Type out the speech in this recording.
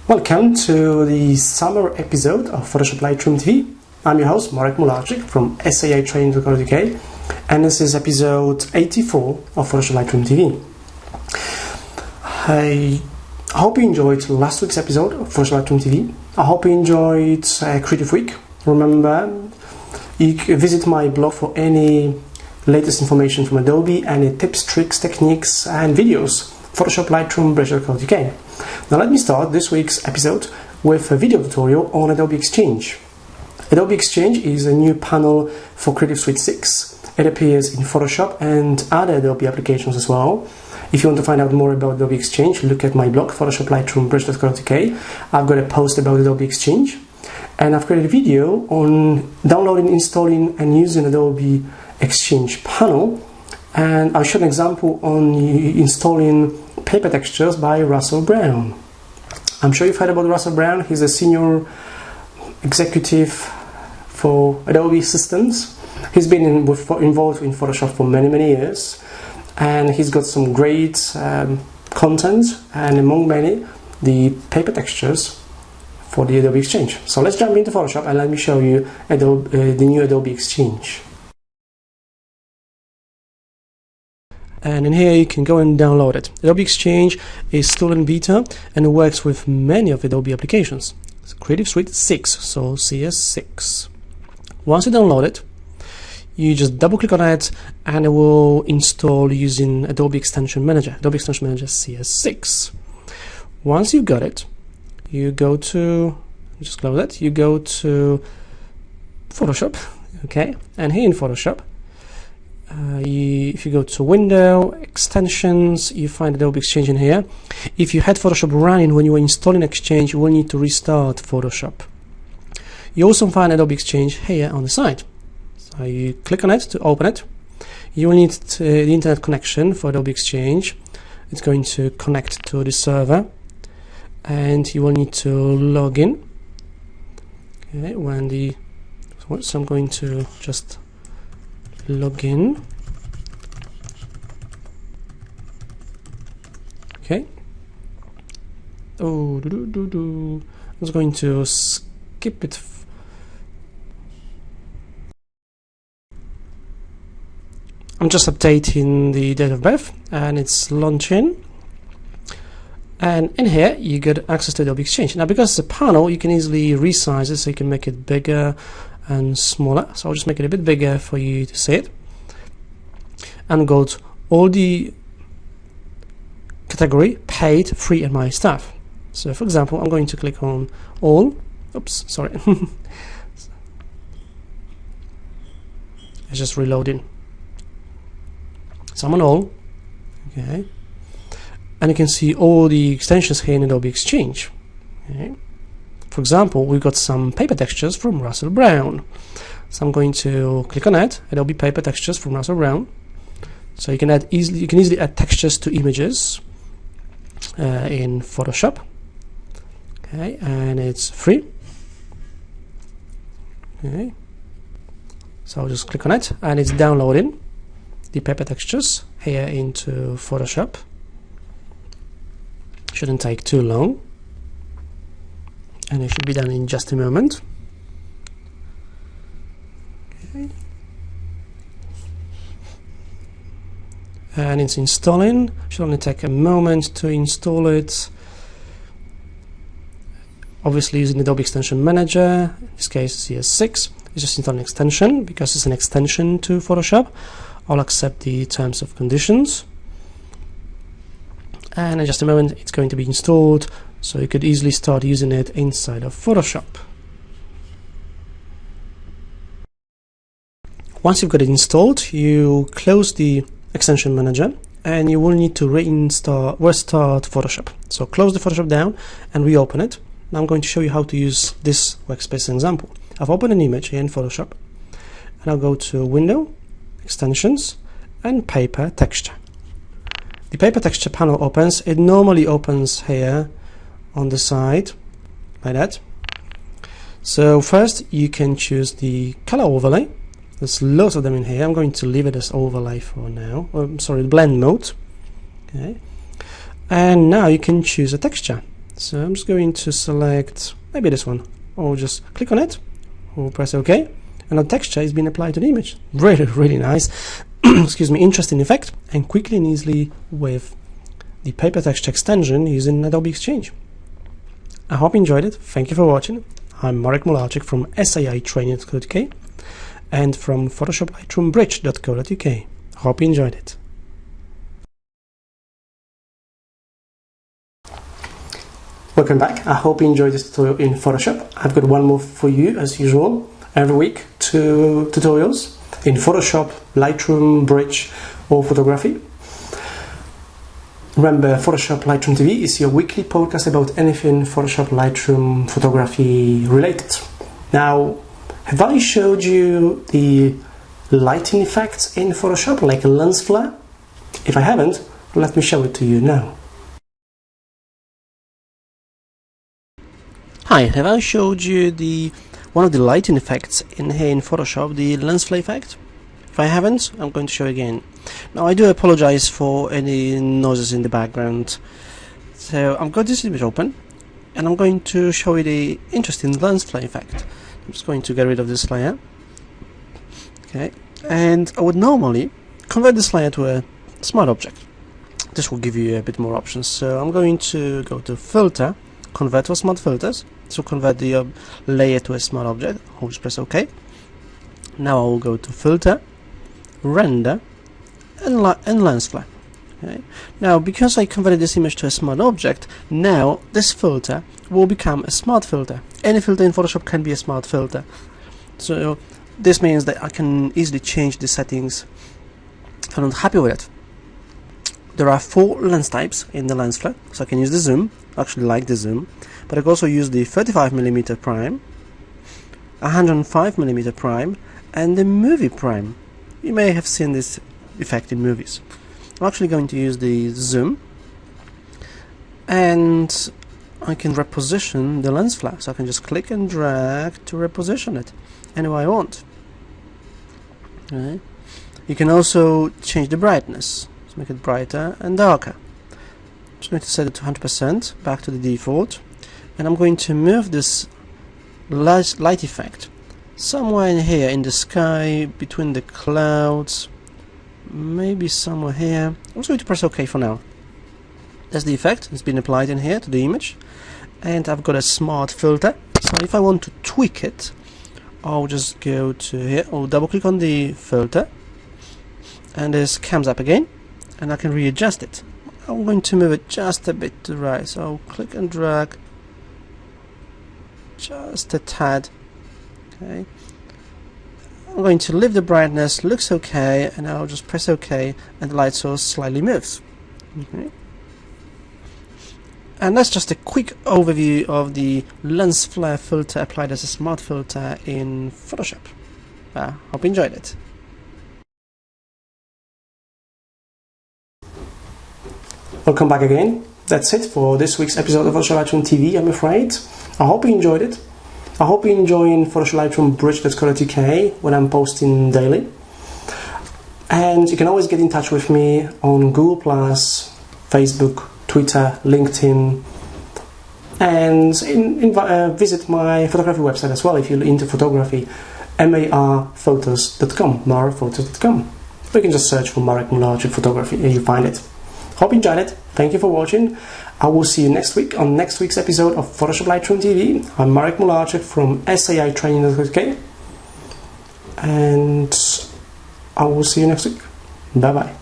Welcome to the summer episode of Photoshop Lightroom TV. I'm your host, Marek Mularczyk from SAItraining.co.uk, and this is episode 84 of Photoshop Lightroom TV. I hope you enjoyed last week's episode of Photoshop Lightroom TV. I hope you enjoyed Creative Week. Remember, you can visit my blog for any latest information from Adobe, any tips, tricks, techniques, and videos. PhotoshopLightroomTV.co.uk. Now let me start this week's episode with a video tutorial on Adobe Exchange. Adobe Exchange is a new panel for Creative Suite 6. It appears in Photoshop and other Adobe applications as well. If you want to find out more about Adobe Exchange, look at my blog, PhotoshopLightroomTV.co.uk. I've got a post about Adobe Exchange, and I've created a video on downloading, installing, and using Adobe Exchange panel. And I'll show an example on installing paper textures by Russell Brown. I'm sure you've heard about Russell Brown. He's a senior executive for Adobe Systems. He's been involved in Photoshop for many years, and he's got some great content, and among many, the paper textures for the Adobe Exchange. So let's jump into Photoshop and let me show you the new Adobe Exchange. And in here you can go and download it. Adobe Exchange is still in beta and it works with many of Adobe applications. It's Creative Suite 6, so CS6. Once you download it, you just double click on it and it will install using Adobe Extension Manager, Adobe Extension Manager CS6. Once you've got it, you go to, just close it, you go to Photoshop, okay, and here in Photoshop, if you go to Window, Extensions, you find Adobe Exchange in here. If you had Photoshop running when you were installing Exchange, you will need to restart Photoshop. You also find Adobe Exchange here on the side. So you click on it to open it. You will need the internet connection for Adobe Exchange. It's going to connect to the server, and you will need to log in. Okay, so I'm going to just log in. Okay. I was going to skip it. I'm just updating the date of birth, and it's launching. And in here you get access to Adobe Exchange. Now, because it's a panel, you can easily resize it, so you can make it bigger and smaller. So I'll just make it a bit bigger for you to see it, and got all the category paid, free, and my stuff. So for example, I'm going to click on all. Oops, sorry. It's just reloading. So I'm on all, okay, and you can see all the extensions here in Adobe Exchange. Okay. For example, we've got some paper textures from Russell Brown. So I'm going to click on it, Adobe Paper Textures from Russell Brown. So you can easily add textures to images in Photoshop. Okay, and it's free. Okay. So I'll just click on it, and it's downloading the paper textures here into Photoshop. Shouldn't take too long, and it should be done in just a moment. Okay. And it's installing. Should only take a moment to install it. Obviously using Adobe Extension Manager, in this case CS6, it's just installing an extension because it's an extension to Photoshop. I'll accept the terms of conditions, and in just a moment it's going to be installed, so you could easily start using it inside of Photoshop. Once you've got it installed, you close the Extension Manager and you will need to restart Photoshop. So close the Photoshop down and reopen it. Now I'm going to show you how to use this workspace example. I've opened an image here in Photoshop, and I'll go to Window, Extensions, and Paper Texture. The Paper Texture panel opens. It normally opens here on the side like that. So first you can choose the color overlay. There's lots of them in here. I'm going to leave it as overlay for now. Sorry, blend mode. Okay. And now you can choose a texture. So I'm just going to select maybe this one, or just click on it, or press OK, and the texture is being applied to the image. Really, really nice. Excuse me, interesting effect, and quickly and easily with the paper texture extension using Adobe Exchange. I hope you enjoyed it. Thank you for watching. I'm Marek Mularczyk from SAItraining.co.uk and from PhotoshopLightroomBridge.co.uk. Hope you enjoyed it. Welcome back. I hope you enjoyed this tutorial in Photoshop. I've got one more for you as usual. Every week, 2 tutorials in Photoshop, Lightroom, Bridge or photography. Remember, Photoshop Lightroom TV is your weekly podcast about anything Photoshop, Lightroom, photography related. Now, have I showed you the lighting effects in Photoshop, like a lens flare? If I haven't, let me show it to you now. Hi, have I showed you one of the lighting effects in here in Photoshop, the lens flare effect? If I haven't, I'm going to show again. Now I do apologize for any noises in the background. So I've got this image open and I'm going to show you the interesting lens flare effect. I'm just going to get rid of this layer. Okay, and I would normally convert this layer to a smart object. This will give you a bit more options. So I'm going to go to Filter, Convert to Smart Filters. So convert the layer to a smart object. I'll just press OK. Now I will go to Filter, Render, and Lens Flare. Okay. Now, because I converted this image to a smart object, now this filter will become a smart filter. Any filter in Photoshop can be a smart filter. So this means that I can easily change the settings if I'm not happy with it. There are 4 lens types in the lens flare, so I can use the zoom. I actually like the zoom, but I can also use the 35mm prime, 105mm prime, and the movie prime. You may have seen this effect in movies. I'm actually going to use the zoom, and I can reposition the lens flare, so I can just click and drag to reposition it anywhere I want. Okay. You can also change the brightness, so make it brighter and darker. I'm just going to set it to 100%, back to the default, and I'm going to move this light effect somewhere in here in the sky, between the clouds, maybe somewhere here. I'm just going to press OK for now. That's the effect. It's been applied in here to the image, and I've got a smart filter. So if I want to tweak it, I'll just go to here, I'll double click on the filter, and this comes up again, and I can readjust it. I'm going to move it just a bit to the right, so I'll click and drag just a tad. Okay, I'm going to leave the brightness, looks okay, and I'll just press OK, and the light source slightly moves. Okay. And that's just a quick overview of the lens flare filter applied as a smart filter in Photoshop. Hope you enjoyed it. Welcome back again. That's it for this week's episode of Photoshop Lightroom TV, I'm afraid. I hope you enjoyed it. I hope you're enjoying Photoshop Lightroom Bridge.co.uk when I'm posting daily. And you can always get in touch with me on Google+, Facebook, Twitter, LinkedIn, and visit my photography website as well if you're into photography, marphotos.com, marphotos.com. Or you can just search for Marek Mularczyk Photography and you'll find it. Hope you enjoyed it. Thank you for watching. I will see you next week on next week's episode of Photoshop Lightroom TV. I'm Marek Mularczyk from SAItraining.co.uk, and I will see you next week. Bye bye.